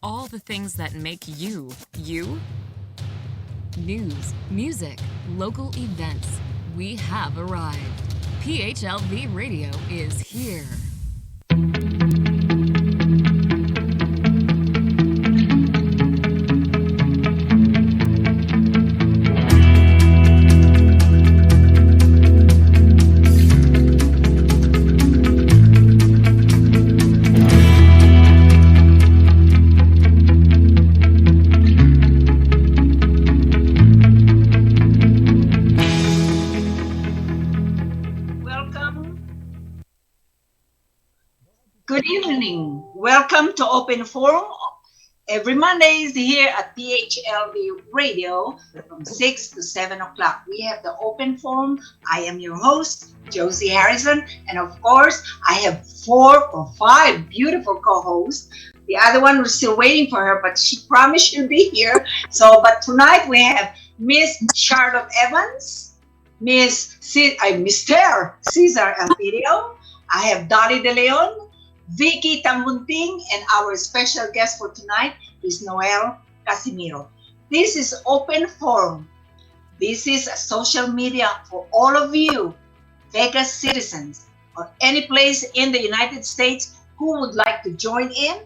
all the things that make you, you. News, music, local events. We have arrived. PHLV Radio is here. Good evening. Welcome to Open Forum. Every Mondays here at PHLV Radio from 6 to 7 o'clock. We have the Open Forum. I am your host, Josie Harrison. And of course, I have 4 or 5 beautiful co-hosts. The other one was still waiting for her, but she promised she'll be here. But tonight we have Miss Charlotte Evans, Mr. Ceasar Elpidio. I have Dolly De Leon, Vicky Tambunting, and our special guest for tonight is Noel Casimiro. This is Open Forum. This is a social media for all of you, Vegas citizens, or any place in the United States who would like to join in.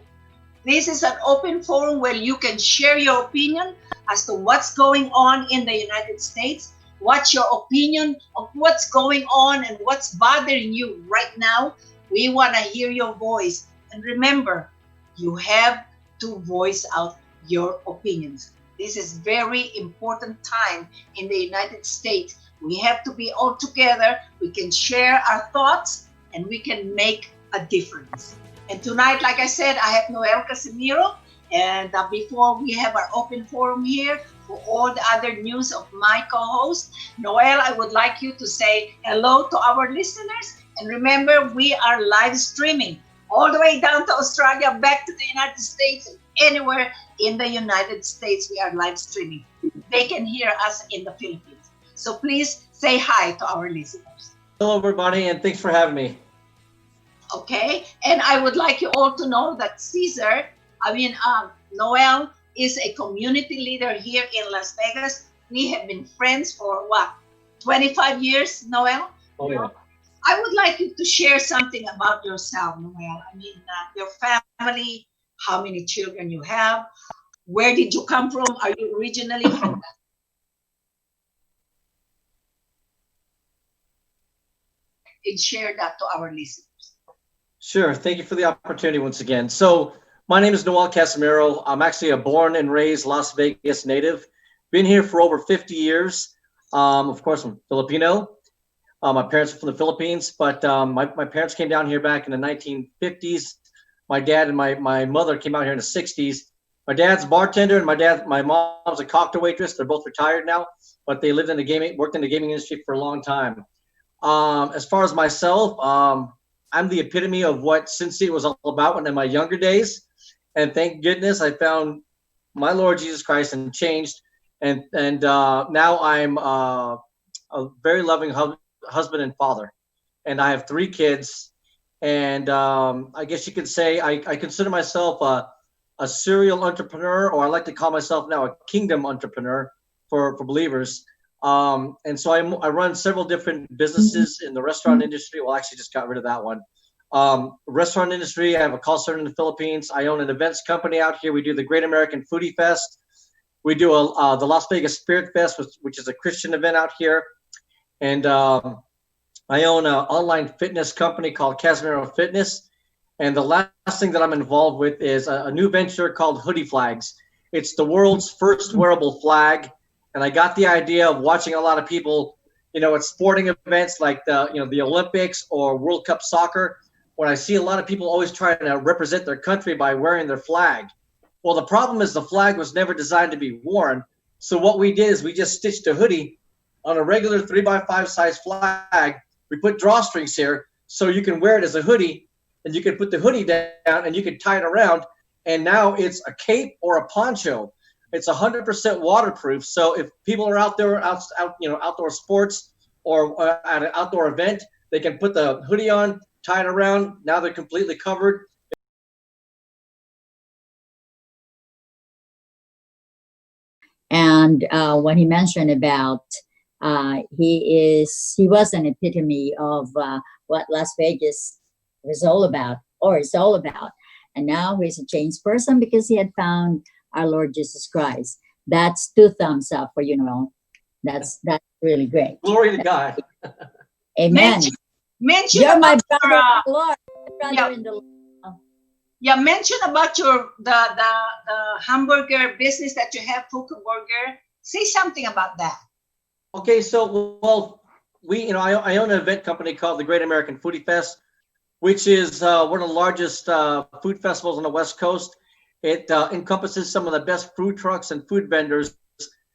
This is an open forum where you can share your opinion as to what's going on in the United States. What's your opinion of what's going on and what's bothering you right now? We want to hear your voice. And remember, you have to voice out your opinions. This is very important time in the United States. We have to be all together. We can share our thoughts and we can make a difference. And tonight, like I said, I have Noel Casimiro. And before we have our open forum here, for all the other news of my co-host, Noel, I would like you to say hello to our listeners. And remember, we are live streaming all the way down to Australia, back to the United States, and anywhere in the United States, we are live streaming. They can hear us in the Philippines. So please say hi to our listeners. Hello, everybody, and thanks for having me. Okay, and I would like you all to know that Ceasar, Noel is a community leader here in Las Vegas. We have been friends for 25 years, Noel? Oh, yeah. I would like you to share something about yourself, Noel. Your family, how many children you have, where did you come from? Are you originally from that? And share that to our listeners. Sure. Thank you for the opportunity once again. So my name is Noel Casimiro. I'm actually a born and raised Las Vegas native. Been here for over 50 years. Of course, I'm Filipino. My parents are from the Philippines, but my parents came down here back in the 1950s. My dad and my mother came out here in the 60s. My dad's a bartender, and my mom's a cocktail waitress. They're both retired now, but they worked in the gaming industry for a long time. As far as myself, I'm the epitome of what Sin City was all about when in my younger days, and thank goodness I found my Lord Jesus Christ and changed, and now I'm a very loving husband and father, and I have 3 kids, and I guess you could say I consider myself a serial entrepreneur, or I like to call myself now a kingdom entrepreneur for believers. And so I run several different businesses in the restaurant industry. Well, actually just got rid of that one. Restaurant industry, I have a call center in the Philippines. I own an events company out here. We do the Great American Foodie Fest. We do the Las Vegas Spirit Fest, which is a Christian event out here. And I own an online fitness company called Casimiro Fitness. And the last thing that I'm involved with is a new venture called Hoodie Flags. It's the world's first wearable flag. And I got the idea of watching a lot of people, at sporting events like the Olympics or World Cup soccer, when I see a lot of people always trying to represent their country by wearing their flag. Well, the problem is the flag was never designed to be worn. So what we did is we just stitched a hoodie on a regular 3x5 size flag. We put drawstrings here so you can wear it as a hoodie, and you can put the hoodie down and you can tie it around. And now it's a cape or a poncho. It's 100% waterproof. So if people are out there, outdoor sports or at an outdoor event, they can put the hoodie on, tie it around. Now they're completely covered. And when he mentioned about he was an epitome of what Las Vegas was all about, or is all about. And now he's a changed person because he had found our Lord Jesus Christ. That's 2 thumbs up for you, Noel. That's really great. Glory to God. Amen. Mention You're my about brother your, in the Lord. My brother yeah. in the Lord. yeah, mention about your the hamburger business that you have, Fuku Burger. Say something about that. Okay, so well, I own an event company called the Great American Foodie Fest, which is one of the largest food festivals on the West Coast. It encompasses some of the best food trucks and food vendors,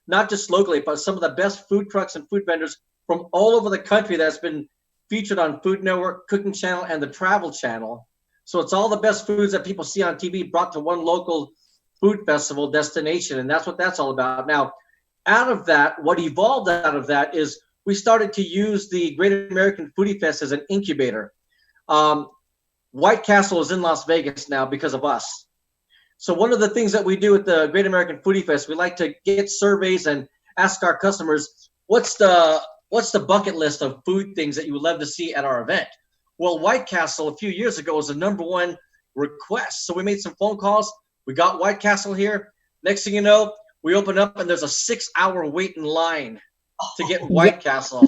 not just locally, but some of the best food trucks and food vendors from all over the country that's been featured on Food Network, Cooking Channel, and the Travel Channel. So it's all the best foods that people see on TV brought to one local food festival destination, and that's what that's all about. Now, out of that, what evolved out of that is we started to use the Great American Foodie Fest as an incubator. White Castle is in Las Vegas now because of us. So one of the things that we do at the Great American Foodie Fest, we like to get surveys and ask our customers, what's the bucket list of food things that you would love to see at our event? Well, White Castle a few years ago was the #1 request. So we made some phone calls. We got White Castle here. Next thing you know, we open up and there's a 6-hour wait in line to get White Castle.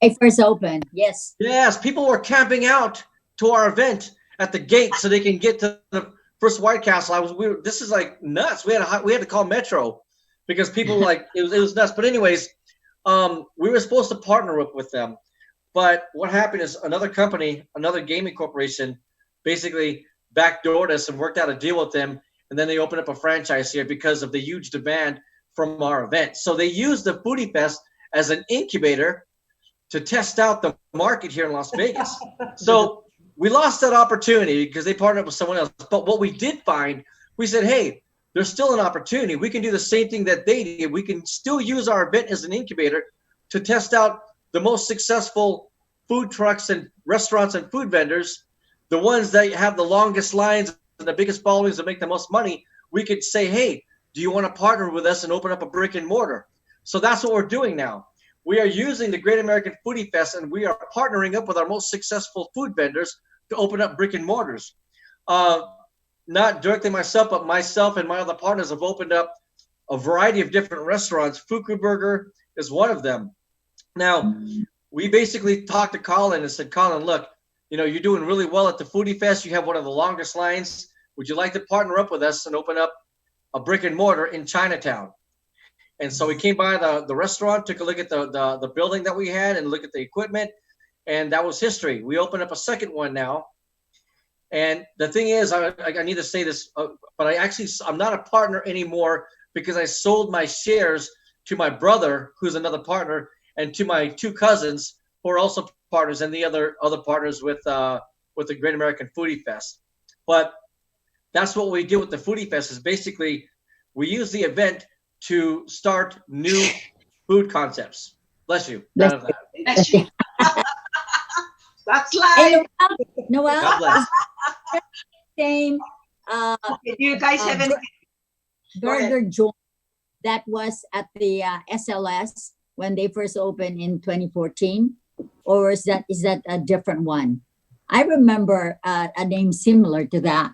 I first opened, yes. Yes, people were camping out to our event at the gate so they can get to the first White Castle. This is like nuts. We had to call Metro because people were like, it was nuts. But anyways, we were supposed to partner up with them. But what happened is another company, another gaming corporation, basically backdoored us and worked out a deal with them. And then they opened up a franchise here because of the huge demand from our event. So they used the Foodie Fest as an incubator to test out the market here in Las Vegas. So we lost that opportunity because they partnered up with someone else. But what we did find, we said, hey, there's still an opportunity. We can do the same thing that they did. We can still use our event as an incubator to test out the most successful food trucks and restaurants and food vendors, the ones that have the longest lines and the biggest followings that make the most money. We could say, hey, do you want to partner with us and open up a brick and mortar? So that's what we're doing now. We are using the Great American Foodie Fest, and we are partnering up with our most successful food vendors to open up brick and mortars. Not directly myself, but myself and my other partners have opened up a variety of different restaurants. Fuku Burger is one of them. Now, we basically talked to Colin and said, Colin, look, you're doing really well at the Foodie Fest. You have one of the longest lines. Would you like to partner up with us and open up a brick and mortar in Chinatown? And so we came by the restaurant, took a look at the building that we had and look at the equipment, and that was history. We opened up a second one now. And the thing is, I need to say this, but I'm not a partner anymore because I sold my shares to my brother, who's another partner, and to my 2 cousins, who are also partners, and the other partners with the Great American Foodie Fest. But that's what we do with the Foodie Fest is basically we use the event to start new food concepts. Bless you. Bless you. That's live. Hey, Noel, God bless. same Do you guys have any? burger joint that was at the SLS when they first opened in 2014, or is that a different one? I remember a name similar to that,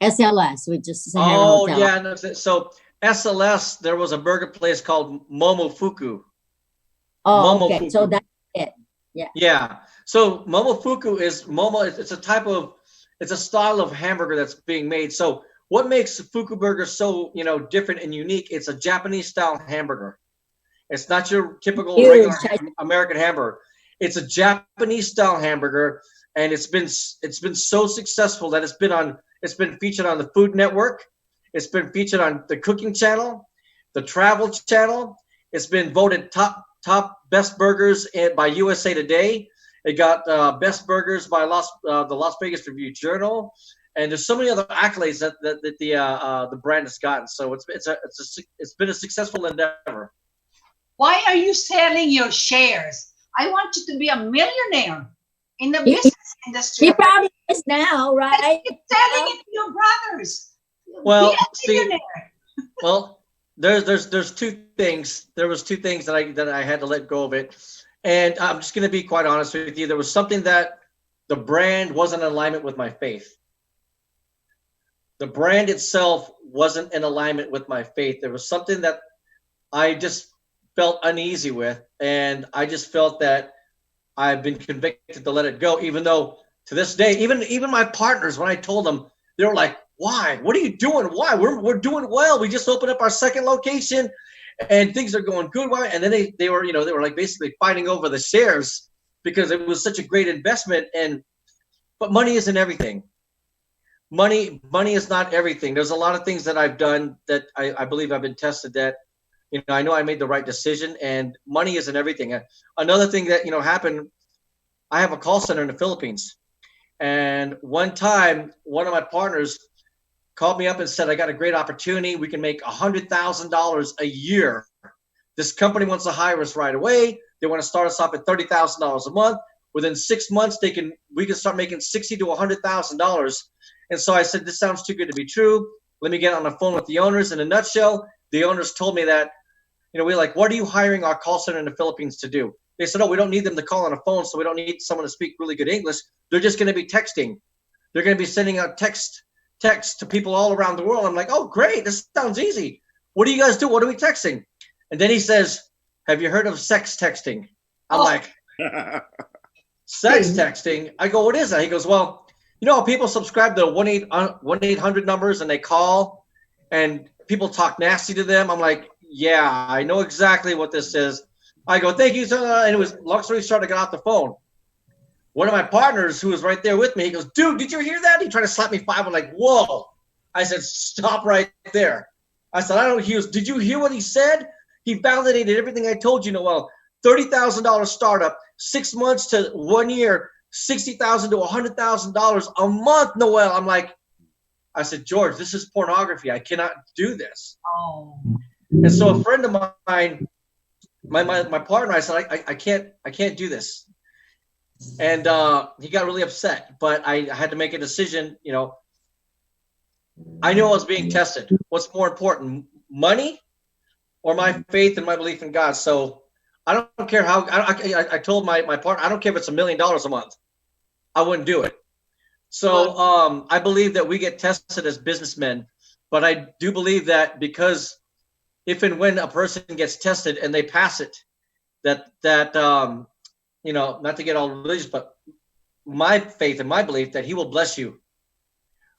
SLS, which is Sahara Hotel. Yeah. No, so SLS, there was a burger place called Momofuku. Oh, okay. So that's it. Yeah. Yeah. So Momofuku it's a style of hamburger that's being made. So what makes Fuku Burger so, different and unique? It's a Japanese style hamburger. It's not your typical regular American hamburger. It's a Japanese style hamburger, and it's been so successful that it's been featured on the Food Network. It's been featured on the Cooking Channel, the Travel Channel. It's been voted top best burgers by USA Today. It got best burgers by the Las Vegas Review Journal, and there's so many other accolades that the brand has gotten. So it's been a successful endeavor. Why are you selling your shares? I want you to be a millionaire in the business industry. He probably is now, right? You're selling it to your brothers. Well, be a millionaire. Well, there's two things. There was two things that I had to let go of it. And I'm just going to be quite honest with you. There was something that the brand wasn't in alignment with my faith. The brand itself wasn't in alignment with my faith. There was something that I just felt uneasy with. And I just felt that I've been convicted to let it go, even though to this day, even my partners, when I told them, they were like, why? What are you doing? Why? We're doing well. We just opened up our second location and things are going good. Why? And then they were like basically fighting over the shares because it was such a great investment. But money isn't everything. Money is not everything. There's a lot of things that I've done that I believe I've been tested that, I know I made the right decision, and money isn't everything. Another thing that, happened, I have a call center in the Philippines. And one time, one of my partners called me up and said, I got a great opportunity. We can make $100,000 a year. This company wants to hire us right away. They want to start us off at $30,000 a month. Within 6 months, we can start making $60,000 to $100,000. And so I said, this sounds too good to be true. Let me get on the phone with the owners. In a nutshell, the owners told me that, we're like, what are you hiring our call center in the Philippines to do? They said, oh, we don't need them to call on a phone, so we don't need someone to speak really good English. They're just going to be texting. They're going to be sending out text to people all around the world. I'm like, oh, great. This sounds easy. What do you guys do? What are we texting? And then he says, have you heard of sex texting? I'm like, sex texting? I go, what is that? He goes, well, people subscribe to 1-800 numbers and they call and people talk nasty to them. I'm like, yeah, I know exactly what this is. I go, thank you. And it was long story short, I got off the phone. One of my partners who was right there with me, he goes, dude, did you hear that? He tried to slap me 5. I'm like, whoa. I said, stop right there. I said, I don't. He goes, did you hear what he said? He validated everything I told you, Noel. $30,000 startup, 6 months to 1 year, $60,000 to $100,000 a month, Noel. I'm like, I said, George, this is pornography. I cannot do this. Oh. And so a friend of mine, my partner, I said, I can't do this. And he got really upset, but I had to make a decision. I knew I was being tested. What's more important, money or my faith and my belief in God? So I don't care how. I told my partner, I don't care if it's $1 million a month. I wouldn't do it. So I believe that we get tested as businessmen, but I do believe that because if and when a person gets tested and they pass it, that not to get all religious, but my faith and my belief that he will bless you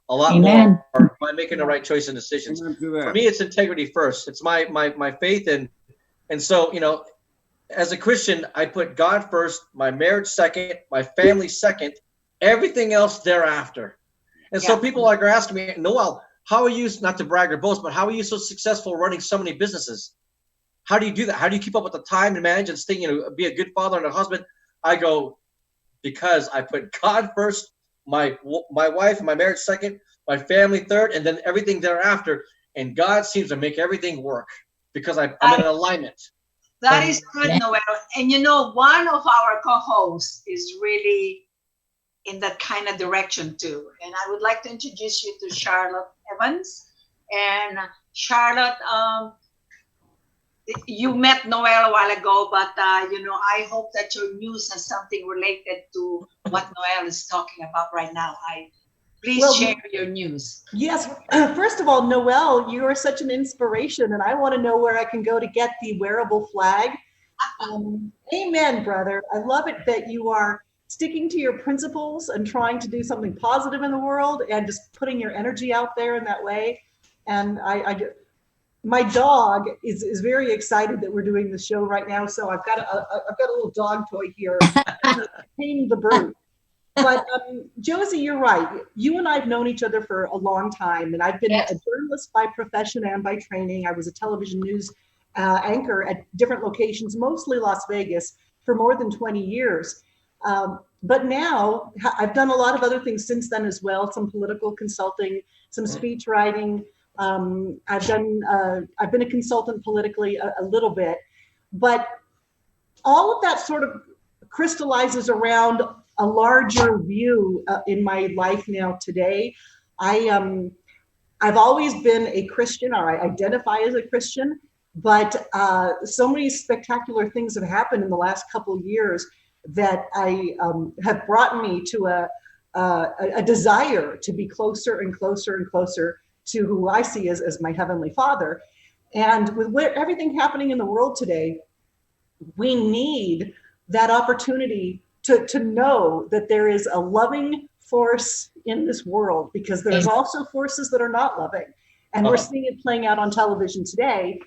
a lot more by making the right choice and decisions. For me, it's integrity first. It's my faith. And so, as a Christian, I put God first, my marriage second, my family second, everything else thereafter. And so people are asking me, Noel, how are you, not to brag or boast, but how are you so successful running so many businesses? How do you do that? How do you keep up with the time and manage and stay, be a good father and a husband? I go, because I put God first, my wife and my marriage second, my family third, and then everything thereafter. And God seems to make everything work because I'm in alignment. That is good, Noel. And one of our co-hosts is really in that kind of direction too. And I would like to introduce you to Charlotte Evans. And Charlotte, you met Noel a while ago, but I hope that your news has something related to what Noel is talking about right now. Please share your news. Yes. First of all, Noel, you are such an inspiration, and I want to know where I can go to get the wearable flag. Amen, brother. I love it that you are sticking to your principles and trying to do something positive in the world and just putting your energy out there in that way. And my dog is very excited that we're doing the show right now. So I've got a little dog toy here, Tame the Bird. But Josie, you're right. You and I have known each other for a long time, and I've been a journalist by profession and by training. I was a television news anchor at different locations, mostly Las Vegas, for more than 20 years. But now I've done a lot of other things since then as well, some political consulting, some speech writing. I've been a consultant politically a little bit, but all of that sort of crystallizes around a larger view in my life now today. I've always been a Christian, or I identify as a Christian, but so many spectacular things have happened in the last couple of years that I have brought me to a desire to be closer and closer and closer to who I see as my Heavenly Father. And with everything happening in the world today, we need that opportunity to know that there is a loving force in this world, because there's also forces that are not loving. And we're seeing it playing out on television today,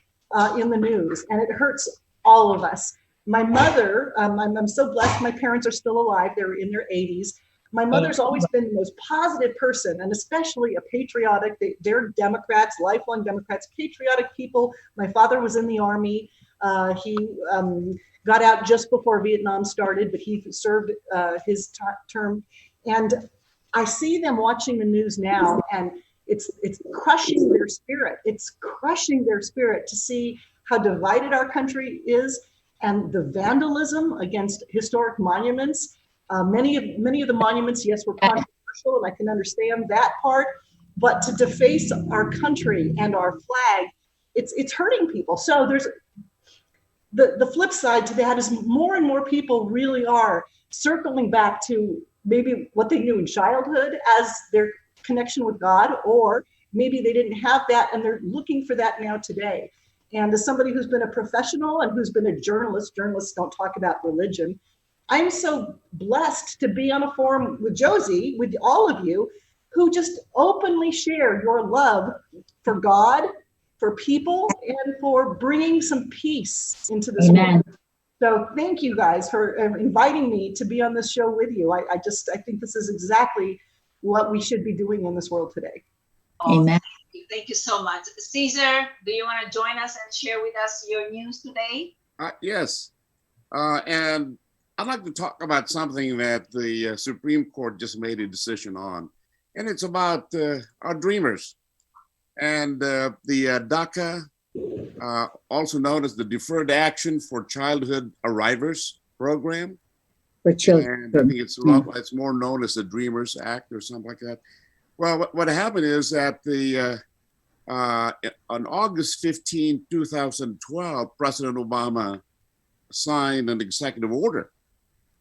in the news, and it hurts all of us. My mother, I'm so blessed, my parents are still alive, they're in their 80s. My mother's always been the most positive person, and especially a patriotic, they're Democrats, lifelong Democrats, patriotic people. My father was in the Army. He got out just before Vietnam started, but he served his term. And I see them watching the news now, and it's crushing their spirit. It's crushing their spirit to see how divided our country is, and the vandalism against historic monuments. Many of the monuments, yes, were controversial, and I can understand that part. But to deface our country and our flag, it's hurting people. So there's the flip side to that is more and more people really are circling back to maybe what they knew in childhood as their connection with God, or maybe they didn't have that and they're looking for that now today. And as somebody who's been a professional and who's been a journalist, journalists don't talk about religion. I'm so blessed to be on a forum with Josie, with all of you, who just openly share your love for God, for people, and for bringing some peace into this world. So thank you guys for inviting me to be on this show with you. I think this is exactly what we should be doing in this world today. Amen. Thank you so much. Ceasar, do you want to join us and share with us your news today? Yes. And I'd like to talk about something that the Supreme Court just made a decision on. And it's about our dreamers. And the DACA, also known as the Deferred Action for Childhood Arrivers program. For children. And I think it's more known as the Dreamers Act or something like that. Well, what happened is that on August 15, 2012, President Obama signed an executive order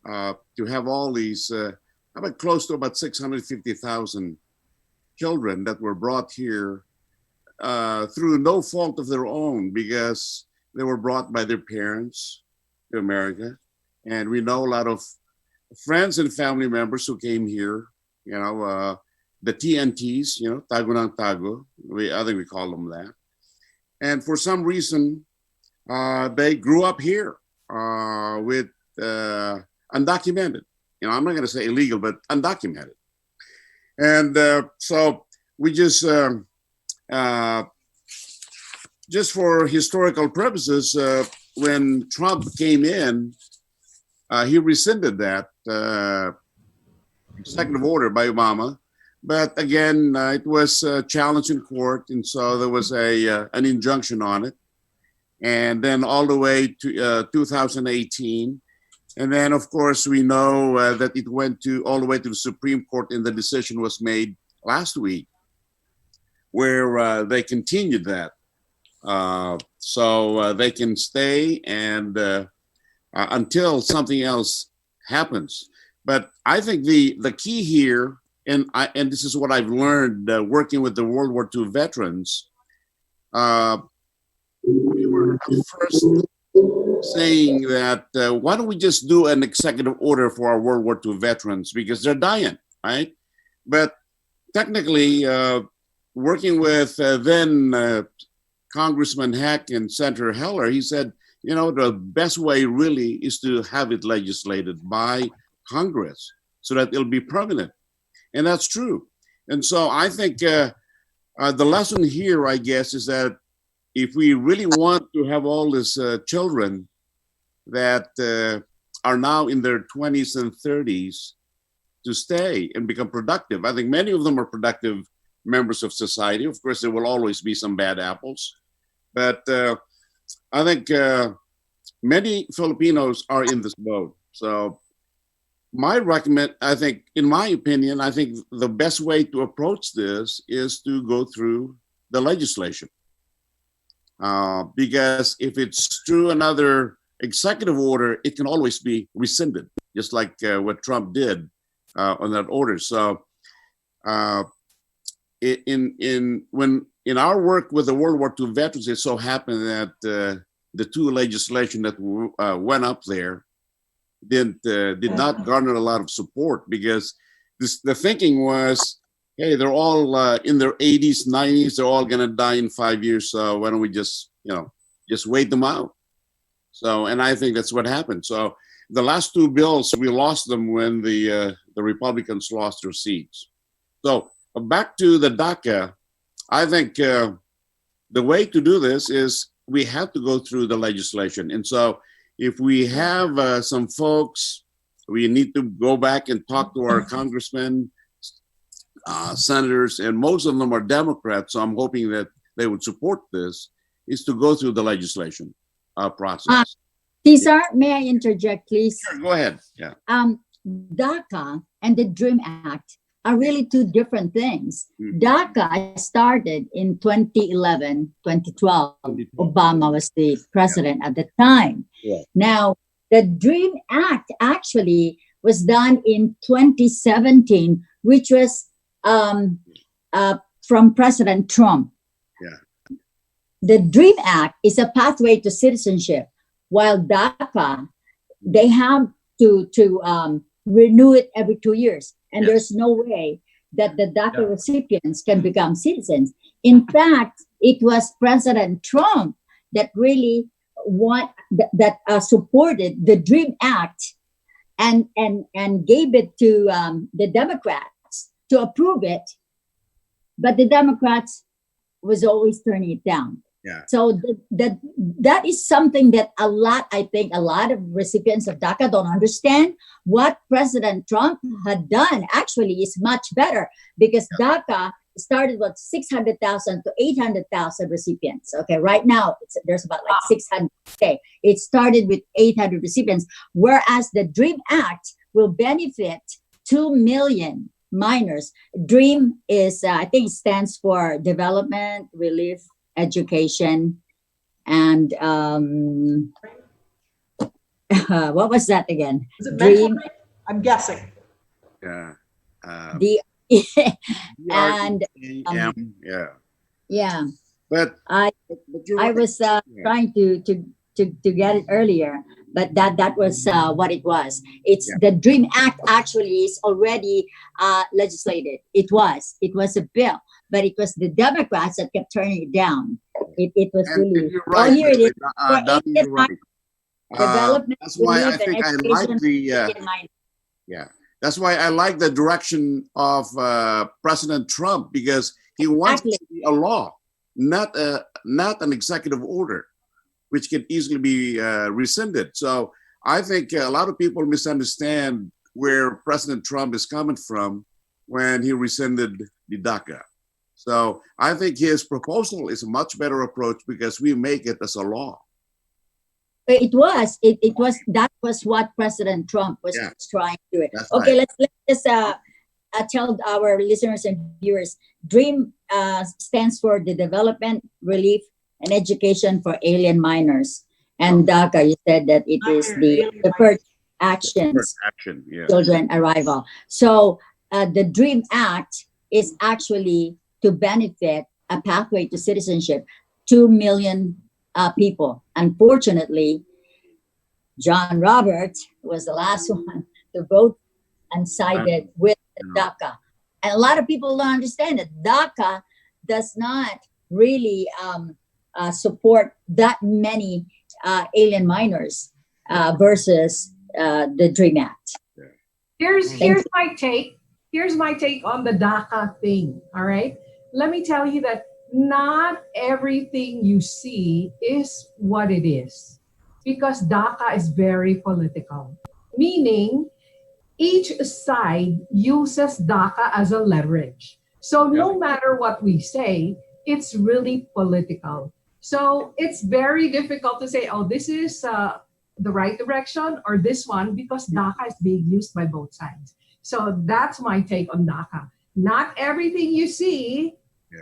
to have all these, close to about 650,000 children that were brought here through no fault of their own, because they were brought by their parents to America. And we know a lot of friends and family members who came here, the TNTs, Tago ng Tago, I think we call them that. And for some reason, they grew up here with undocumented. I'm not going to say illegal, but undocumented. And so we just for historical purposes, when Trump came in, he rescinded that executive order by Obama. But again, it was challenged in court, and so there was an injunction on it. And then all the way to 2018. And then, of course, we know that it went all the way to the Supreme Court, and the decision was made last week, where they continued that. So they can stay and until something else happens. But I think the key here, and this is what I've learned working with the World War II veterans, we were first saying that why don't we just do an executive order for our World War II veterans, because they're dying, right? But technically, working with then Congressman Heck and Senator Heller, he said, the best way really is to have it legislated by Congress so that it'll be permanent. And that's true. And so I think the lesson here, I guess, is that if we really want to have all these children that are now in their 20s and 30s to stay and become productive, I think many of them are productive members of society. Of course, there will always be some bad apples. But I think many Filipinos are in this boat. So I think, in my opinion, I think the best way to approach this is to go through the legislation. Because if it's through another executive order, it can always be rescinded, just like what Trump did on that order. So in our work with the World War II veterans, it so happened that the two legislation that went up there did not garner a lot of support, because the thinking was, hey, they're all in their 80s, 90s, they're all going to die in 5 years, so why don't we just wait them out? So, and I think that's what happened. So the last two bills, we lost them when the Republicans lost their seats. So back to the DACA, I think the way to do this is we have to go through the legislation. And so if we have some folks, we need to go back and talk to our congressmen, senators, and most of them are Democrats, so I'm hoping that they would support this, is to go through the legislation process. Ceasar, may I interject, please? Sure, go ahead. Yeah. DACA and the DREAM Act are really two different things. DACA started in 2011, 2012. Obama was the president at the time. Yeah. Now, the DREAM Act actually was done in 2017, which was from President Trump. Yeah. The DREAM Act is a pathway to citizenship, while DACA, they have to renew it every 2 years. And there's no way that the DACA recipients can become citizens. In fact, it was President Trump that really supported the DREAM Act and gave it to the Democrats to approve it. But the Democrats was always turning it down. Yeah. So that is something that I think a lot of recipients of DACA don't understand. What President Trump had done actually is much better, because DACA started with 600,000 to 800,000 recipients. Okay, right now there's about like 600. Okay, it started with 800 recipients, whereas the DREAM Act will benefit 2 million minors. DREAM is, I think, stands for Development, Relief, Education, and what was that again? Is it DREAM. mental? I'm guessing. Yeah. The and yeah. But I was trying to get it earlier, but that was what it was. It's the DREAM Act actually is already legislated. It was a bill, but it was the Democrats that kept turning it down. It was really. You're right. Oh, here it is. You're right. Development. That's why I think I like the. That's why I like the direction of President Trump, because he wants it to be a law, not an executive order, which can easily be rescinded. So I think a lot of people misunderstand where President Trump is coming from when he rescinded the DACA. So I think his proposal is a much better approach, because we make it as a law. It was that was what President Trump was trying to do it. That's okay, right. let's tell our listeners and viewers. DREAM stands for the Development, Relief, and Education for Alien Minors. And DACA, you said that it is the Deferred Actions, Children Arrival. So the DREAM Act is actually to benefit a pathway to citizenship, 2 million people. Unfortunately, John Roberts was the last one to vote and sided with DACA. And a lot of people don't understand that DACA does not really support that many alien minors versus the DREAM Act. Here's my take. Here's my take on the DACA thing. All right. Let me tell you that not everything you see is what it is, because DACA is very political, meaning each side uses DACA as a leverage. So no matter what we say, it's really political. So it's very difficult to say, oh, this is the right direction or this one, because DACA is being used by both sides. So that's my take on DACA. Not everything you see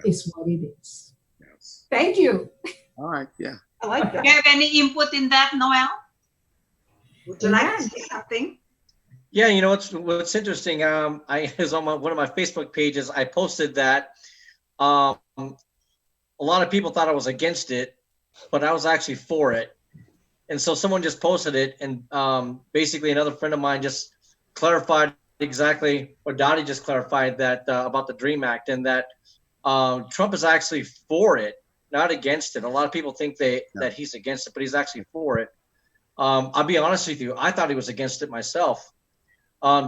is what it is. Yes. Thank you. All right. Yeah. I like that. Do you have any input in that, Noel? Would you like to say something? Yeah, you know what's interesting. I is on one of my Facebook pages. I posted that a lot of people thought I was against it, but I was actually for it. And so someone just posted it, and basically another friend of mine just clarified exactly, or Dottie just clarified that about the DREAM Act, and that Trump is actually for it, not against it. A lot of people think that he's against it, but he's actually for it. I'll be honest with you, I thought he was against it myself.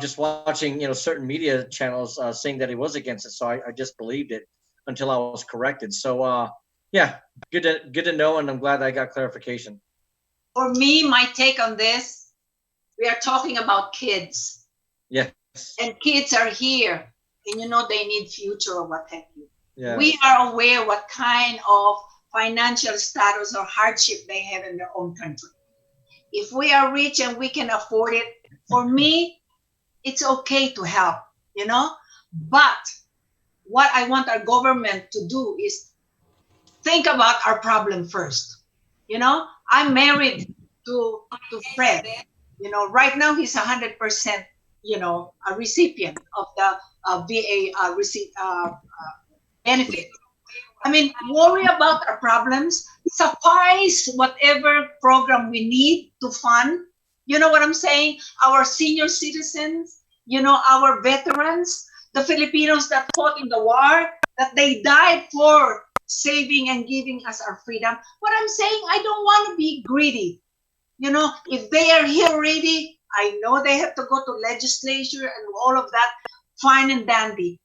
Just watching, certain media channels saying that he was against it, so I just believed it until I was corrected. So yeah, good to know, and I'm glad I got clarification. For me, my take on this, we are talking about kids. Yes. And kids are here, and they need future or what have you. Yeah. We are aware what kind of financial status or hardship they have in their own country. If we are rich and we can afford it, for me, it's okay to help, But what I want our government to do is think about our problem first. I'm married to Fred. Right now he's 100%, a recipient of the VA benefit. I mean, worry about our problems, suffice whatever program we need to fund. You know what I'm saying? Our senior citizens, our veterans, the Filipinos that fought in the war, that they died for saving and giving us our freedom. What I'm saying, I don't want to be greedy. If they are here already, I know they have to go to legislature and all of that, fine and dandy.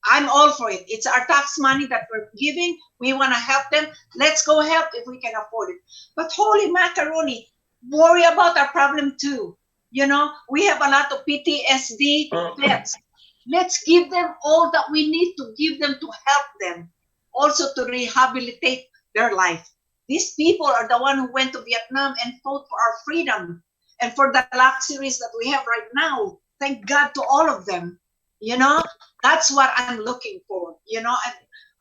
I'm all for it. It's our tax money that we're giving. We want to help them. Let's go help if we can afford it. But holy macaroni, worry about our problem too. We have a lot of PTSD vets. Let's give them all that we need to give them to help them. Also to rehabilitate their life. These people are the one who went to Vietnam and fought for our freedom and for the luxuries that we have right now. Thank God to all of them. That's what I'm looking for.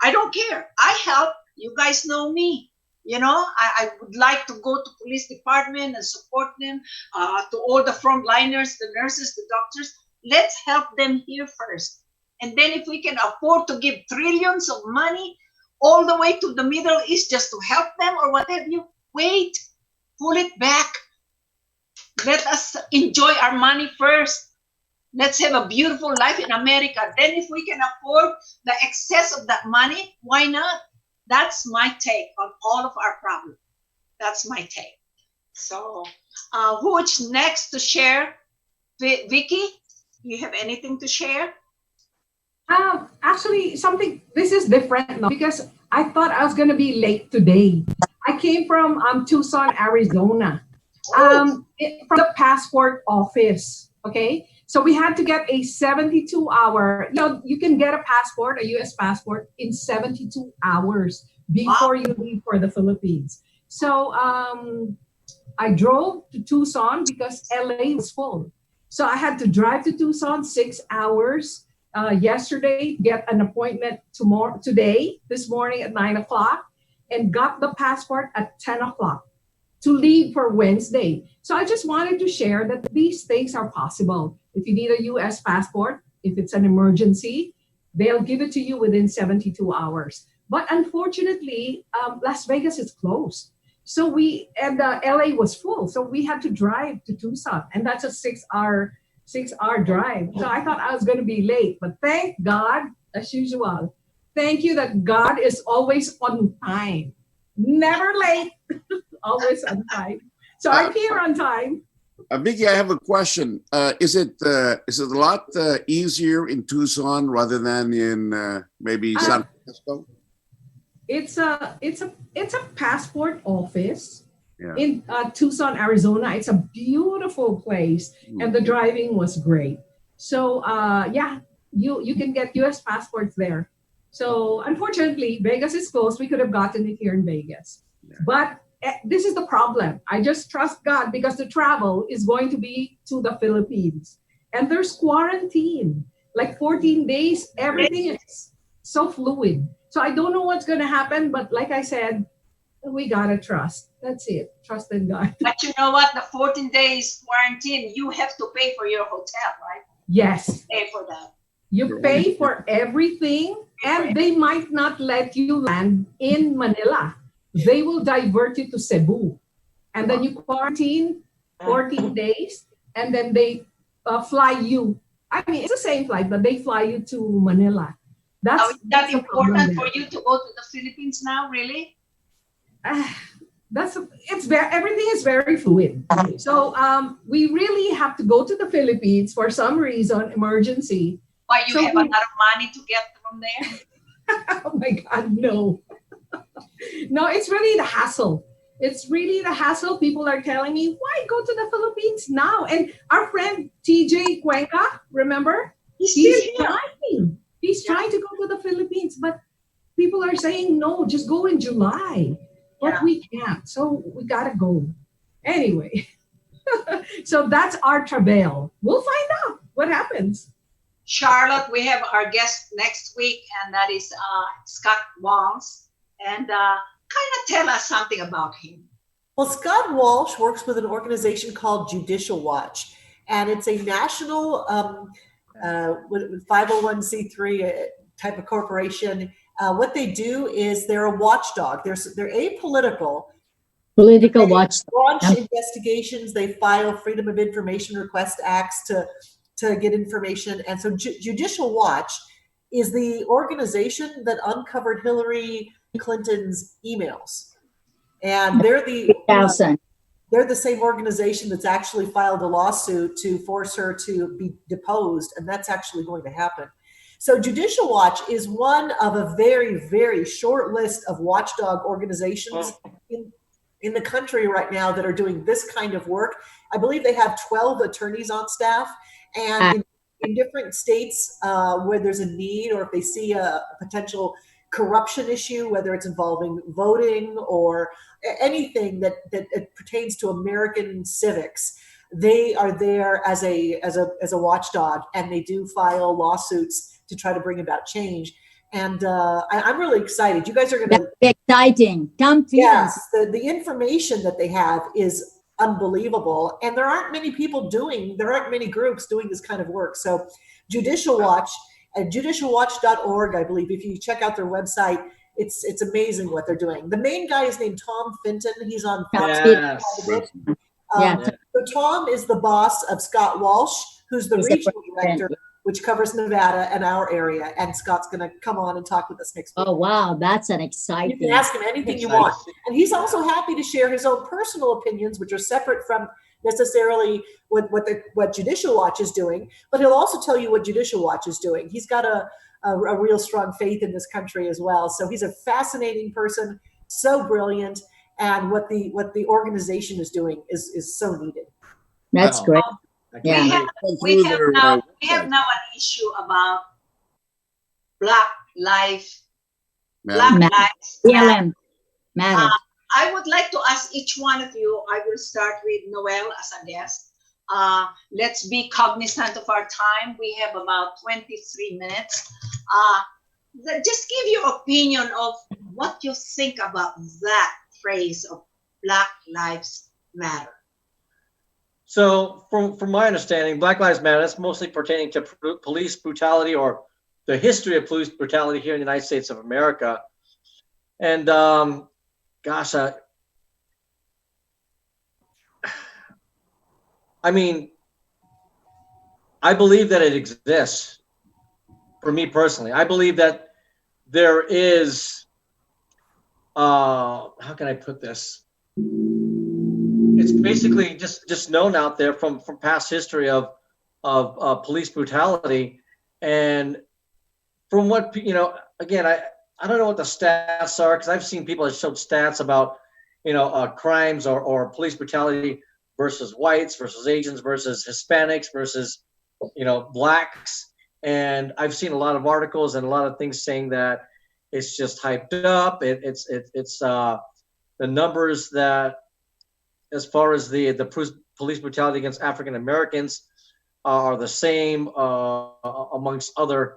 I don't care. I help. You guys know me. I would like to go to police department and support them, to all the frontliners, the nurses, the doctors. Let's help them here first. And then if we can afford to give trillions of money all the way to the Middle East just to help them or what have you, wait, pull it back. Let us enjoy our money first. Let's have a beautiful life in America. Then if we can afford the excess of that money, why not? That's my take on all of our problems. That's my take. So who's next to share? Vicky, do you have anything to share? Actually, this is different now because I thought I was going to be late today. I came from Tucson, Arizona, from the passport office. Okay. So we had to get a 72-hour, you can get a passport, a U.S. passport in 72 hours before you leave for the Philippines. So I drove to Tucson because LA was full. So I had to drive to Tucson 6 hours yesterday, get an appointment this morning at 9 o'clock, and got the passport at 10 o'clock to leave for Wednesday. So I just wanted to share that these things are possible. If you need a U.S. passport, if it's an emergency, they'll give it to you within 72 hours. But unfortunately, Las Vegas is closed. So LA was full. So we had to drive to Tucson, and that's a 6-hour drive. So I thought I was going to be late, but thank God, as usual. Thank you that God is always on time. Never late, always on time. So I'm here on time. Vicky, I have a question. Is it a lot easier in Tucson rather than in maybe San Francisco? It's a passport office Yeah. in Tucson, Arizona. It's a beautiful place, and the driving was great. So you can get U.S. passports there. So unfortunately, Vegas is closed. We could have gotten it here in Vegas, but this is the problem. I just trust God because the travel is going to be to the Philippines. And there's quarantine, like 14 days. Everything is so fluid. So I don't know what's going to happen. But like I said, we got to trust. That's it. Trust in God. But you know what? The 14 days quarantine, you have to pay for your hotel, right? Yes. Pay for that. You pay for everything, and they might not let you land in Manila. They will divert you to Cebu. And then you quarantine 14 days, and then they fly you. I mean, it's the same flight, but they fly you to Manila. Now, is that the problem important for there. you to go to the Philippines now, really? Everything is very fluid. So we really have to go to the Philippines for some reason, emergency. Why, you So have a lot of money to get from there? Oh my God, no. No, it's really the hassle. It's really the hassle. People are telling me, why go to the Philippines now? And our friend TJ Cuenca, remember? He's still here. trying. He's trying to go to the Philippines, but people are saying, no, just go in July. But Yeah. we can't. So we got to go. Anyway, so that's our travail. We'll find out what happens. Charlotte, we have our guest next week, and that is Scott Walsh. And kind of tell us something about him. Well, Scott Walsh works with an organization called Judicial Watch, and it's a national 501c3 type of corporation. What they do is they're a watchdog. They're apolitical. Political They watch. launch investigations. They file Freedom of Information Request Acts to get information. And so Judicial Watch is the organization that uncovered Hillary Clinton's emails. And they're the 2000. they're the same organization that's actually filed a lawsuit to force her to be deposed, and that's actually going to happen. So Judicial Watch is one of a very, very short list of watchdog organizations in the country right now that are doing this kind of work. I believe they have 12 attorneys on staff, and in different states where there's a need, or if they see a potential corruption issue, whether it's involving voting or anything that pertains to American civics, they are there as a watchdog, and they do file lawsuits to try to bring about change. And I'm really excited. You guys are going to That's exciting. Come to us. Yes, the information that they have is unbelievable, and there aren't many groups doing this kind of work. So Judicial Watch at judicialwatch.org, I believe, if you check out their website, it's amazing what they're doing. The main guy is named Tom Fenton. He's on Fox. Yes. So Tom is the boss of Scott Walsh, who's the He's the regional president. director, which covers Nevada and our area. And Scott's going to come on and talk with us next week. Oh, wow. That's an You exciting. can ask him anything you want. And he's also happy to share his own personal opinions, which are separate from necessarily what Judicial Watch is doing, but he'll also tell you what Judicial Watch is doing. He's got a real strong faith in this country as well. So he's a fascinating person, so brilliant, and what the organization is doing is so needed. That's great. Yeah. We have now an issue about Black Lives BLM matter. I would like to ask each one of you, I will start with Noel as a guest. Let's be cognizant of our time. We have about 23 minutes. Just give your opinion of what you think about that phrase of Black Lives Matter. So from my understanding, Black Lives Matter, that's mostly pertaining to police brutality or the history of police brutality here in the United States of America. And gosh, I mean, I believe that it exists. For me personally, I believe that there is, how can I put this? It's basically just known out there from past history of police brutality. And from what, again, I don't know what the stats are, because I've seen people that showed stats about, crimes or police brutality versus whites, versus Asians, versus Hispanics, versus, blacks. And I've seen a lot of articles and a lot of things saying that it's just hyped up. It's the numbers that, as far as the police brutality against African Americans, are the same amongst other,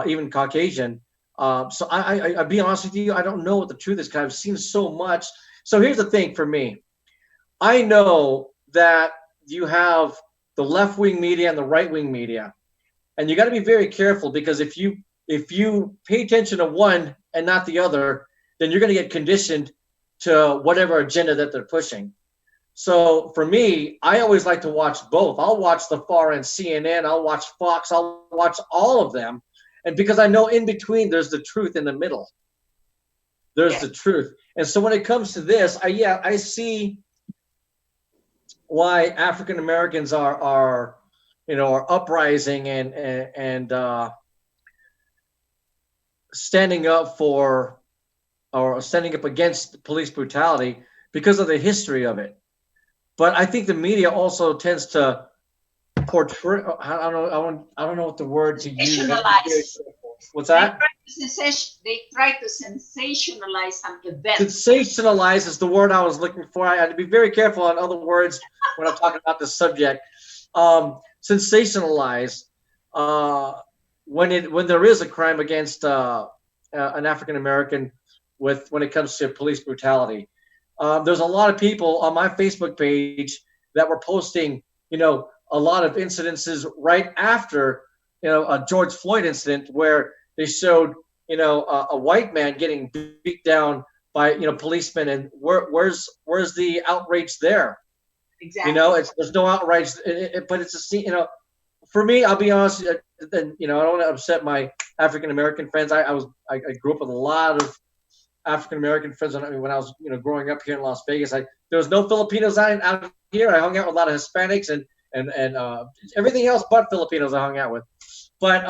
even Caucasian. So I'll be honest with you, I don't know what the truth is because I've seen so much. So here's the thing for me. I know that you have the left-wing media and the right-wing media, and you got to be very careful, because if you pay attention to one and not the other, then you're going to get conditioned to whatever agenda that they're pushing. So for me, I always like to watch both. I'll watch the far end CNN, I'll watch Fox, I'll watch all of them. And because I know in between there's the truth in the middle. There's the truth. And so when it comes to this, I see why African Americans are uprising and standing up for, or standing up against police brutality because of the history of it. But I think the media also tends to portray. I don't know what the word to use. Sensationalize. What's that? They try to sensationalize some event. Sensationalize is the word I was looking for. I had to be very careful on other words when I'm talking about this subject. Sensationalize when there is a crime against an African American when it comes to police brutality. There's a lot of people on my Facebook page that were posting, a lot of incidences right after, a George Floyd incident where they showed, a white man getting beat down by, policemen, and where's the outrage there? Exactly. There's no outrage, but it's a scene. For me, I'll be honest, and I don't want to upset my African American friends. I grew up with a lot of African American friends when I was growing up here in Las Vegas. There was no Filipinos out here. I hung out with a lot of Hispanics and everything else but Filipinos I hung out with. But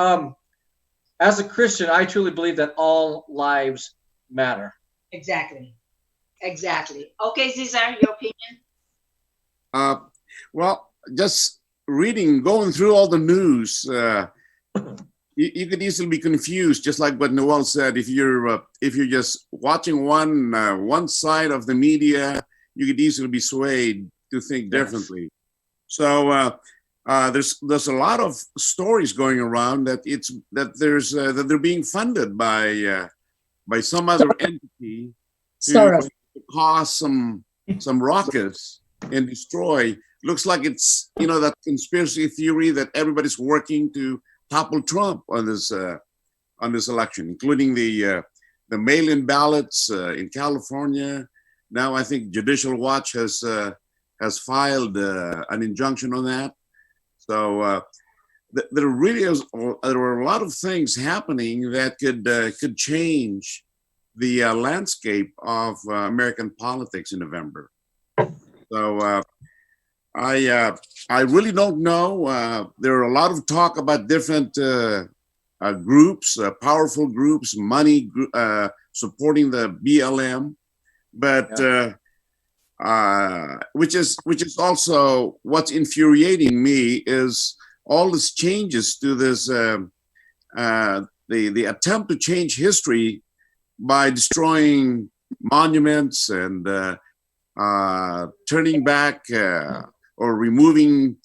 as a Christian, I truly believe that all lives matter. Exactly. Okay, Ceasar, your opinion? Well, just going through all the news, you could easily be confused, just like what Noel said. If you're just watching one side of the media, you could easily be swayed to think differently. So there's a lot of stories going around that they're being funded by some other entity to cause some rockets and destroy. Looks like it's that conspiracy theory that everybody's working to topple Trump on this election, including the mail-in ballots in California. Now I think Judicial Watch has filed an injunction on that. So there are a lot of things happening that could change the landscape of American politics in November. So I really don't know. There are a lot of talk about different groups, powerful groups, money supporting the BLM, but which is also what's infuriating me is all these changes to this the attempt to change history by destroying monuments and turning back or removing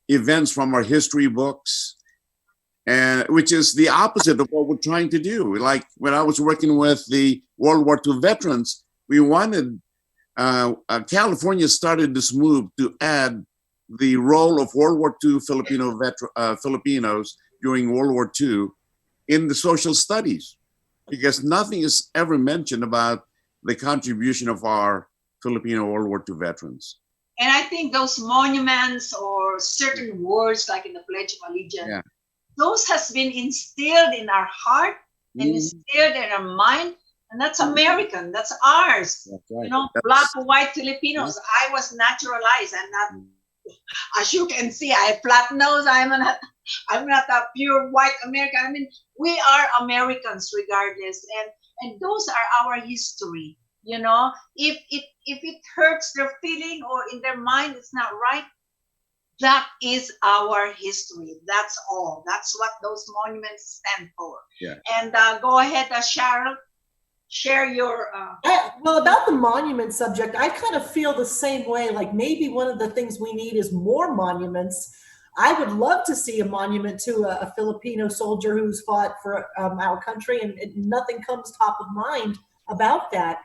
events from our history books, and which is the opposite of what we're trying to do. Like when I was working with the World War II veterans, we wanted California started this move to add the role of World War II Filipinos during World War II in the social studies, because nothing is ever mentioned about the contribution of our Filipino World War II veterans. And I think those monuments or certain words like in the Pledge of Allegiance, those has been instilled in our heart and instilled in our mind. And that's American. That's ours. That's right. Black or white Filipinos. I was naturalized. I'm not, as you can see, I have flat nose. I'm not a pure white American. I mean, we are Americans regardless. And those are our history. If it hurts their feeling or in their mind, it's not right. That is our history. That's all. That's what those monuments stand for. Yeah. And go ahead, Cheryl. share your. Well, about the monument subject, I kind of feel the same way. Like maybe one of the things we need is more monuments. I would love to see a monument to a Filipino soldier who's fought for our country, and nothing comes top of mind about that.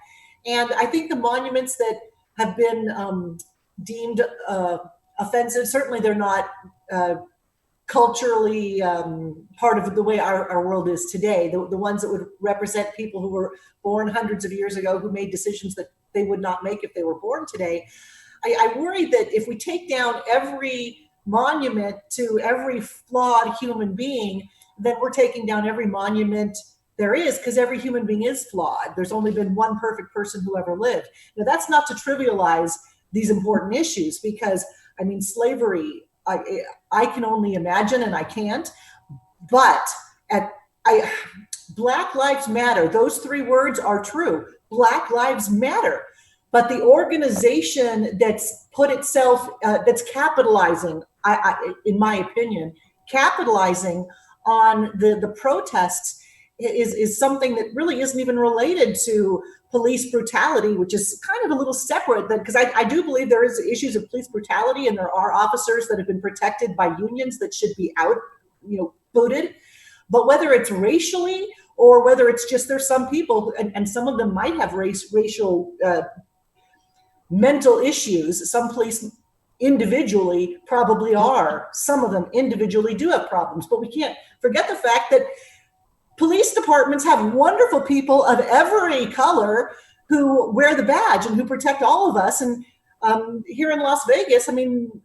And I think the monuments that have been deemed offensive, certainly they're not culturally part of the way our world is today. The ones that would represent people who were born hundreds of years ago, who made decisions that they would not make if they were born today. I worry that if we take down every monument to every flawed human being, then we're taking down every monument there is, because every human being is flawed. There's only been one perfect person who ever lived. Now, that's not to trivialize these important issues, because I mean, slavery, I can only imagine, and I can't, but Black Lives Matter, those three words are true. Black Lives Matter. But the organization that's put itself, that's capitalizing, in my opinion, capitalizing on the protests is something that really isn't even related to police brutality, which is kind of a little separate, because I do believe there is issues of police brutality, and there are officers that have been protected by unions that should be booted. But whether it's racially or whether it's just there's some people, and some of them might have racial mental issues. Some police individually probably are. Some of them individually do have problems, but we can't forget the fact that police departments have wonderful people of every color who wear the badge and who protect all of us. And here in Las Vegas, I mean,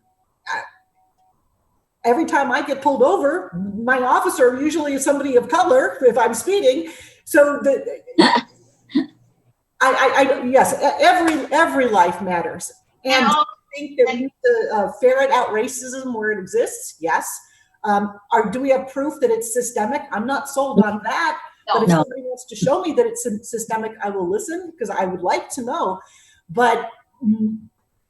every time I get pulled over, my officer usually is somebody of color if I'm speeding. So yes, every life matters. And I think that we need to ferret out racism where it exists. Yes. Do we have proof that it's systemic? I'm not sold on that. But if somebody wants to show me that it's systemic, I will listen, because I would like to know. But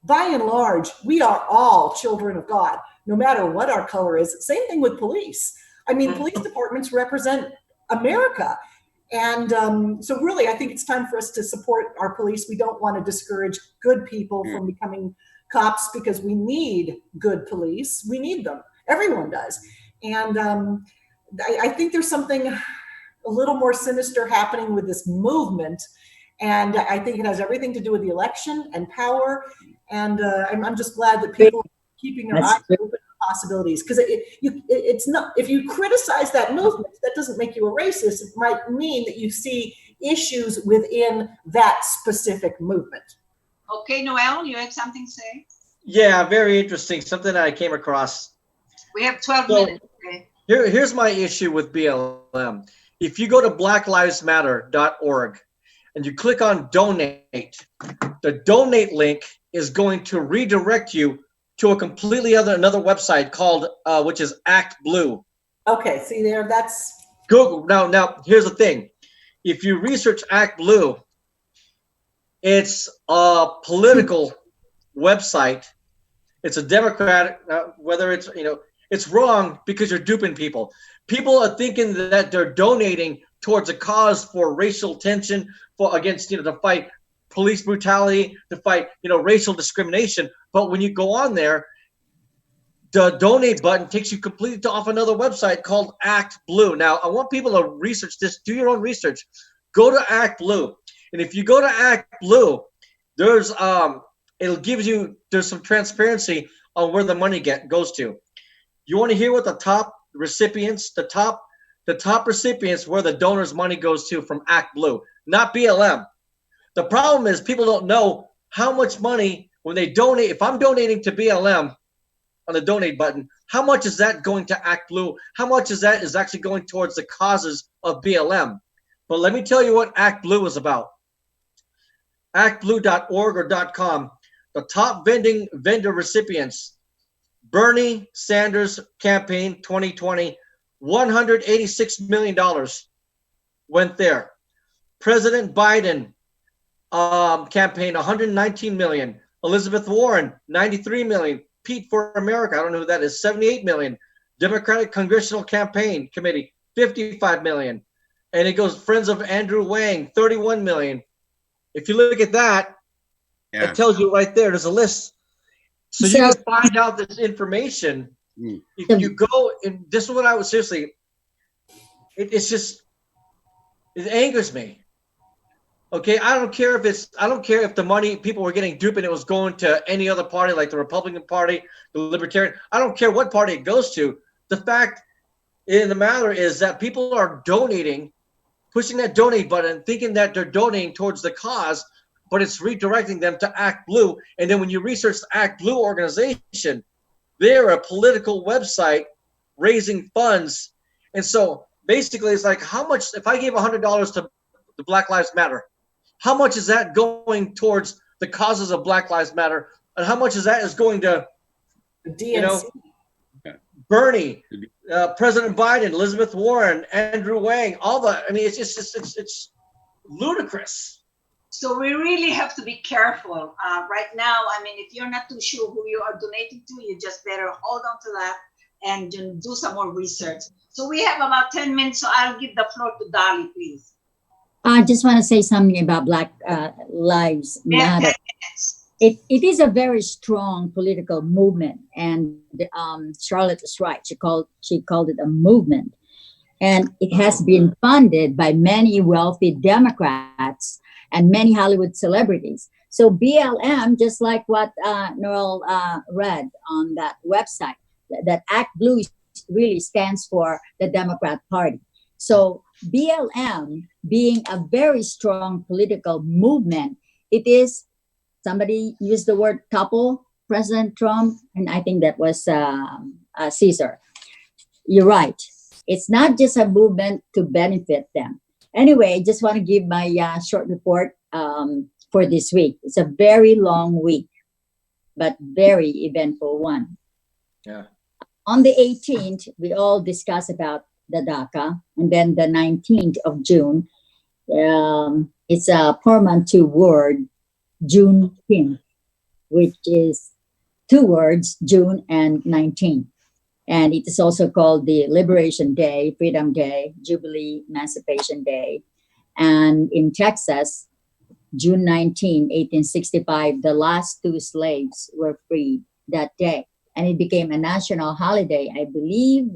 by and large, we are all children of God, no matter what our color is. Same thing with police. I mean, police departments represent America. And so really, I think it's time for us to support our police. We don't want to discourage good people from becoming cops, because we need good police. We need them. Everyone does. And I think there's something a little more sinister happening with this movement. And I think it has everything to do with the election and power. And I'm just glad that people are keeping their eyes open to possibilities. Because it's not, if you criticize that movement, that doesn't make you a racist. It might mean that you see issues within that specific movement. Okay, Noel, you have something to say? Yeah, very interesting. Something that I came across. We have 12 minutes. Okay. Here's my issue with BLM. If you go to blacklivesmatter.org and you click on donate, the donate link is going to redirect you to a completely another website called, which is Act Blue. Okay, see there, that's Google. Now, here's the thing. If you research Act Blue, it's a political website. It's a Democratic, whether it's, it's wrong because you're duping people. People are thinking that they're donating towards a cause for racial tension, against, to fight police brutality, to fight, racial discrimination. But when you go on there, the donate button takes you completely off another website called Act Blue. Now, I want people to research this, do your own research. Go to Act Blue. And if you go to Act Blue, there's there's some transparency on where the money goes to. You want to hear what the top recipients, the top recipients where the donors' money goes to from Act Blue, not BLM. The problem is people don't know how much money when they donate. If I'm donating to BLM on the donate button, how much is that going to Act Blue? How much is that is actually going towards the causes of BLM? But let me tell you what Act Blue is about. ActBlue.org or .com. The top vendor recipients: Bernie Sanders campaign 2020, $186 million went there. President Biden campaign, $119 million. Elizabeth Warren, $93 million. Pete for America, I don't know who that is, $78 million. Democratic Congressional Campaign Committee, $55 million. and it goes Friends of Andrew Wang, 31 million. If you look at that, Yeah. it tells you right there. There's a list, so you can find out this information. If you go, and this is what I would seriously. It's just, it angers me. Okay, I don't care if the money people were getting duped and it was going to any other party like the Republican Party, the Libertarian. I don't care what party it goes to. The fact in the matter is that people are donating, pushing that donate button, thinking that they're donating towards the cause, but it's redirecting them to Act Blue. And then when you research the Act Blue organization, they're a political website raising funds. And so basically it's like, how much, if I gave $100 to the Black Lives Matter, how much is that going towards the causes of Black Lives Matter? And how much is that is going to, you know, Bernie, President Biden, Elizabeth Warren, Andrew Wang, all the, I mean, it's just, it's ludicrous. So we really have to be careful right now. I mean, if you're not too sure who you are donating to, you just better hold on to that and do some more research. So we have about 10 minutes, so I'll give the floor to Dolly, please. I just want to say something about Black Lives Matter. It is a very strong political movement, and Charlotte was right. She called it a movement, and it has been funded by many wealthy Democrats and many Hollywood celebrities. So BLM, just like what Noel read on that website, that Act Blue really stands for the Democrat Party. So BLM, being a very strong political movement, it is, somebody used the word topple President Trump, and I think that was Ceasar. You're right. It's not just a movement to benefit them. Anyway, I just want to give my short report for this week. It's a very long week, but very eventful one. Yeah. On the 18th, we all discussed about the DACA, and then the 19th of June, it's a portmanteau word, Juneteenth, which is two words, June and 19. And it is also called the Liberation Day, Freedom Day, Jubilee, Emancipation Day. And in Texas, June 19, 1865, the last two slaves were freed that day. And it became a national holiday, I believe,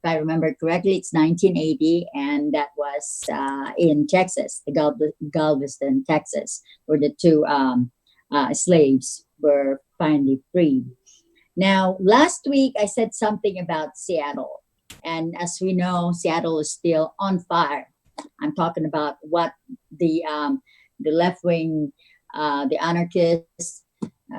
if I remember correctly, it's 1980, and that was in Texas, Galveston, Texas, where the two slaves were finally freed. Now, last week, I said something about Seattle. And as we know, Seattle is still on fire. I'm talking about what the left-wing, the anarchists,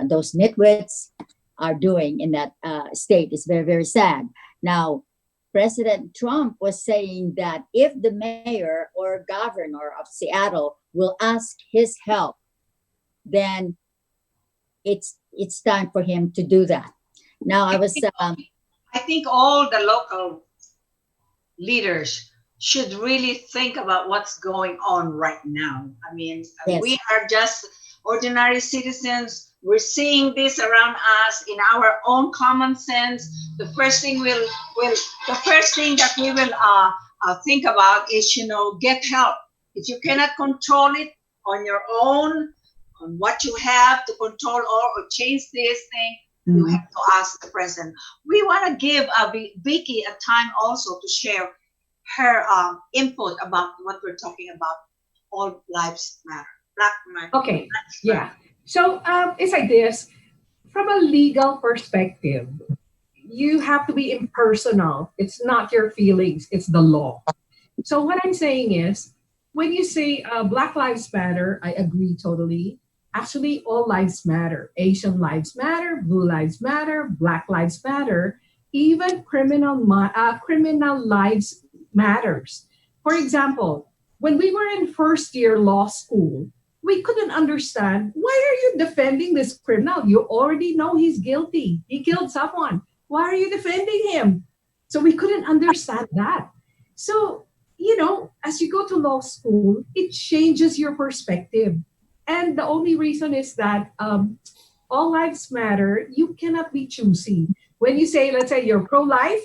those nitwits are doing in that state. It's very, very sad. Now, President Trump was saying that if the mayor or governor of Seattle will ask his help, then it's time for him to do that. Now, I think all the local leaders should really think about what's going on right now. I mean, yes. We are just ordinary citizens. We're seeing this around us in our own common sense. The first thing that we will think about is, get help. If you cannot control it on your own, on what you have to control or change this thing, you have to ask the president. We want to give Vicky a time also to share her input about what we're talking about. All lives matter. Black matter. Okay. Yeah. So it's like this. From a legal perspective, you have to be impersonal. It's not your feelings. It's the law. So what I'm saying is, when you say Black Lives Matter, I agree totally. Actually, all lives matter. Asian lives matter, blue lives matter, Black lives matter, even criminal lives matters. For example, when we were in first year law school, we couldn't understand, why are you defending this criminal? You already know he's guilty. He killed someone. Why are you defending him? So we couldn't understand that. So, as you go to law school, it changes your perspective. And the only reason is that all lives matter. You cannot be choosy. When you say, let's say you're pro-life,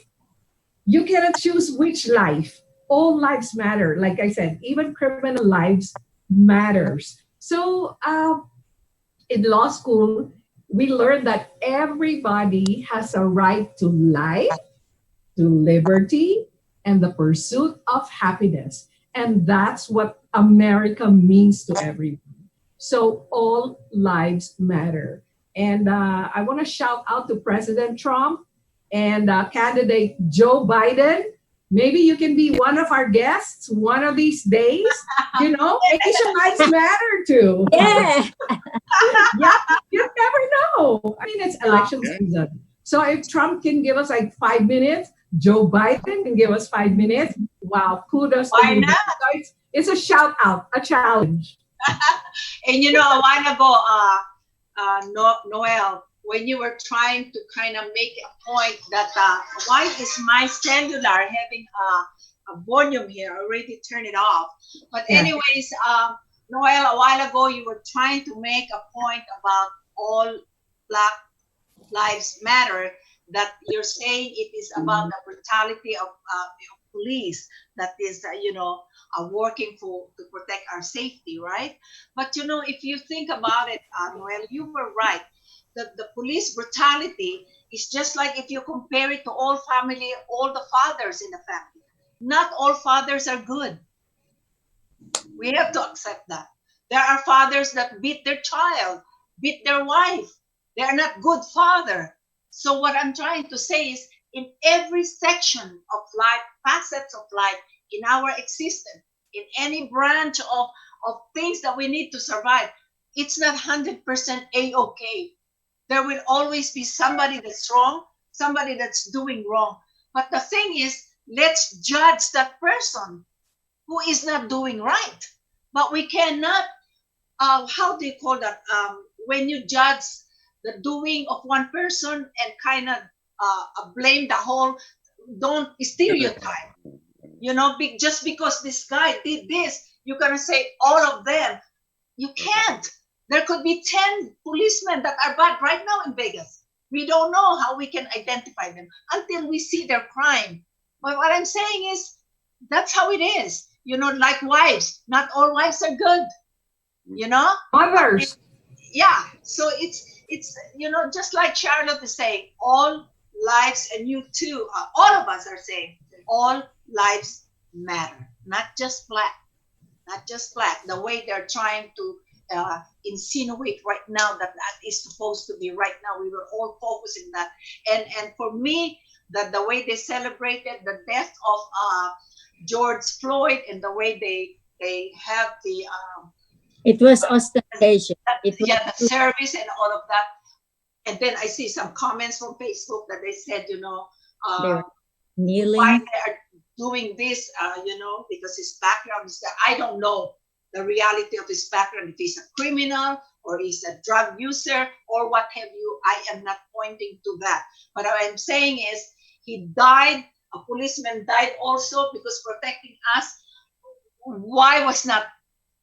you cannot choose which life. all lives matter. Like I said, even criminal lives matters. So in law school, we learned that everybody has a right to life, to liberty, and the pursuit of happiness. And that's what America means to everyone. So all lives matter. And I want to shout out to President Trump and candidate Joe Biden. Maybe you can be one of our guests one of these days. You know, Asian lives matter too. Yeah. Yeah, you never know. I mean, it's election season. So if Trump can give us like 5 minutes, Joe Biden can give us 5 minutes. Wow, kudos to Why you. not? So it's a shout out, a challenge. And you know, a while ago, Noel, when you were trying to kind of make a point that why is my cellular having a volume here? I already turned it off. But Yeah. anyways, Noel, a while ago, you were trying to make a point about all Black lives matter. That you're saying it is about the brutality of police that is, working to protect our safety, right? But you know, if you think about it, Noel, you were right. The police brutality is just like if you compare it to all family, all the fathers in the family. Not all fathers are good. We have to accept that. There are fathers that beat their child, beat their wife. They are not good father. So what I'm trying to say is in every section of life, facets of life, in our existence, in any branch of things that we need to survive, it's not 100% A-okay. There will always be somebody that's wrong, somebody that's doing wrong. But the thing is, let's judge that person who is not doing right. But we cannot, how do you call that? When you judge the doing of one person and kind of blame the whole, don't stereotype. You know, just because this guy did this, you're going to say all of them. You can't. There could be 10 policemen that are bad right now in Vegas. We don't know how we can identify them until we see their crime. But what I'm saying is, that's how it is. You know, like wives, not all wives are good. You know? Mothers. Yeah. So it's just like Charlotte is saying, all lives, and you too, all of us are saying, all lives matter. Not just Black. Not just Black. The way they're trying to insinuate right now that is supposed to be right now. We were all focusing that. And for me, that the way they celebrated the death of George Floyd and the way they have the It was ostentation. It was the service and all of that. And then I see some comments from Facebook that they said, they were kneeling. why they are doing this, because his background is that I don't know the reality of his background, if he's a criminal or he's a drug user or what have you. I am not pointing to that. But what I'm saying is he died, a policeman died also because protecting us. Why was not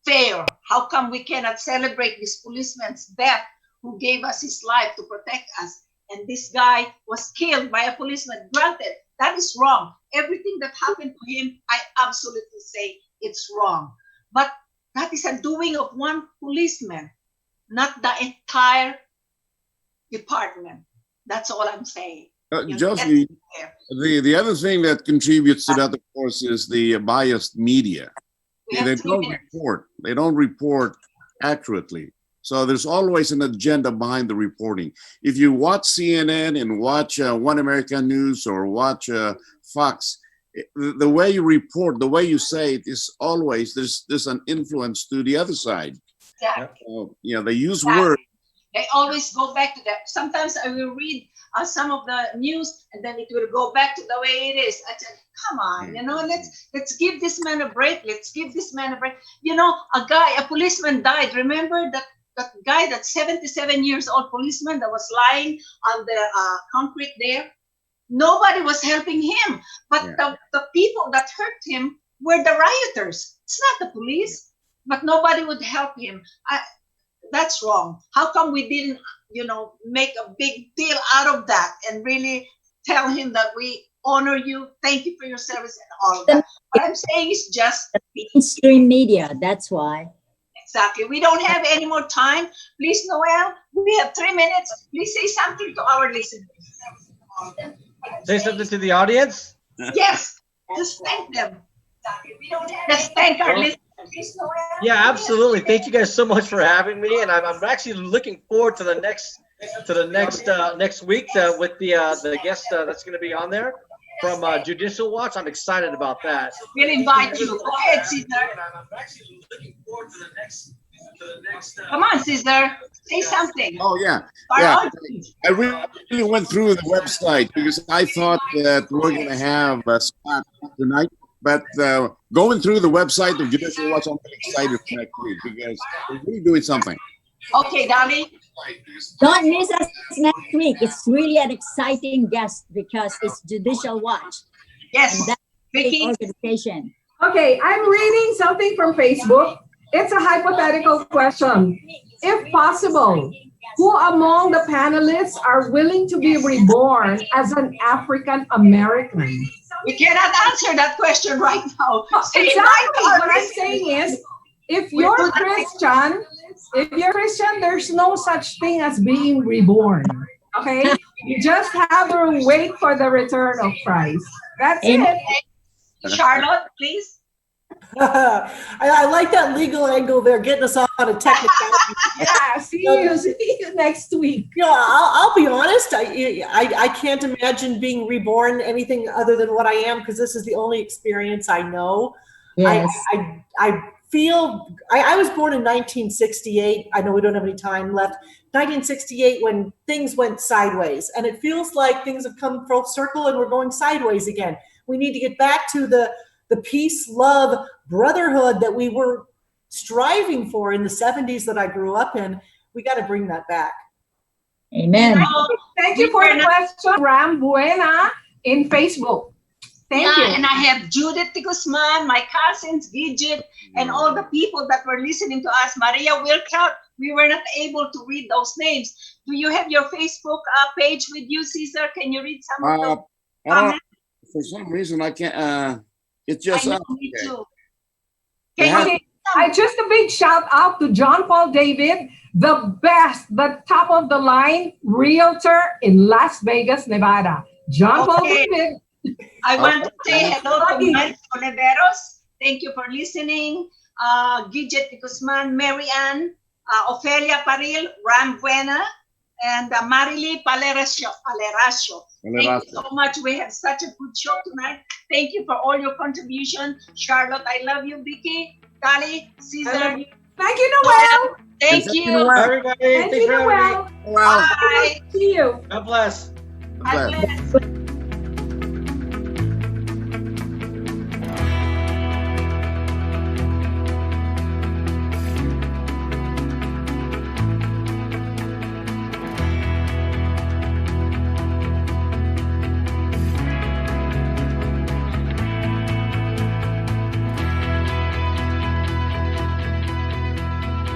fair? How come we cannot celebrate this policeman's death who gave us his life to protect us? And this guy was killed by a policeman. Granted, that is wrong. Everything that happened to him, I absolutely say it's wrong. But that is a doing of one policeman, not the entire department. That's all I'm saying. Josie, the other thing that contributes to that, of course, is the biased media. They don't report accurately. So there's always an agenda behind the reporting. If you watch CNN and watch One American News or watch Fox, the way you report, the way you say it is always, there's an influence to the other side. Exactly. They use words. They always go back to that. Sometimes I will read some of the news and then it will go back to the way it is. I said, come on, let's give this man a break. Let's give this man a break. A policeman died. Remember that guy, that 77 years old policeman that was lying on the concrete there? Nobody was helping him. But the people that hurt him were the rioters. It's not the police. But nobody would help him. That's wrong. How come we didn't, make a big deal out of that and really tell him that we honor you. Thank you for your service and all of that. What I'm saying is just Mainstream media, that's why. exactly. We don't have any more time. Please, Noel, we have 3 minutes. Please say something to our listeners. Say something to the audience. Yes, just thank them. Just thank our listeners. Please, Noel. Yeah, absolutely. Thank you guys so much for having me, and I'm actually looking forward to the next week with the guest that's going to be on there from Judicial Watch. I'm excited about that. We'll invite you. Go ahead, Ceasar. I'm actually looking forward to the next. Come on, Ceasar. Say something. Oh yeah, Our yeah. audience. I really went through the website because I thought that we're going to have a spot tonight. But going through the website of Judicial Watch, I'm really excited for next week because we're really doing something. Okay, Dolly. Don't miss us next week. It's really an exciting guest because it's Judicial Watch. Yes. And that's a big Vicky. organization. Okay, I'm reading something from Facebook. It's a hypothetical question. If possible, who among the panelists are willing to be reborn as an African American? We cannot answer that question right now. Exactly. What I'm saying is, if you're Christian, there's no such thing as being reborn. Okay? You just have to wait for the return of Christ. That's it. Charlotte, please. I like that legal angle there, getting us off on a technicality. Yeah, see you next week. Yeah, I'll be honest. I can't imagine being reborn anything other than what I am because this is the only experience I know. Yes. I feel I was born in 1968. I know we don't have any time left. 1968 when things went sideways, and it feels like things have come full circle and we're going sideways again. We need to get back to the peace, love, brotherhood that we were striving for in the 70s that I grew up in. We got to bring that back. Amen. Thank you for the question, Ram Buena in Facebook. Thank you. And I have Judith de Guzman, my cousins, Gidget, and all the people that were listening to us. Maria Wilcott, we were not able to read those names. Do you have your Facebook page with you, Ceasar? Can you read some of them? For some reason, I can't. It's just I up. know, me too. Okay, just a big shout out to John Paul David, the best, the top of the line realtor in Las Vegas, Nevada. John Paul David. I want to say hello to Mike Oliveros. Thank you for listening. Gidget de Guzman, Mary Ann, Ofelia Paril, Ram Buena, and Marily Paleracio. Thank you so much. We had such a good show tonight. Thank you for all your contribution. Charlotte, I love you. Vicky, Dolly, Ceasar. Thank you, Noel. Thank you. Everybody, Thank you, Noel. Well, Bye. See you. God bless. God bless.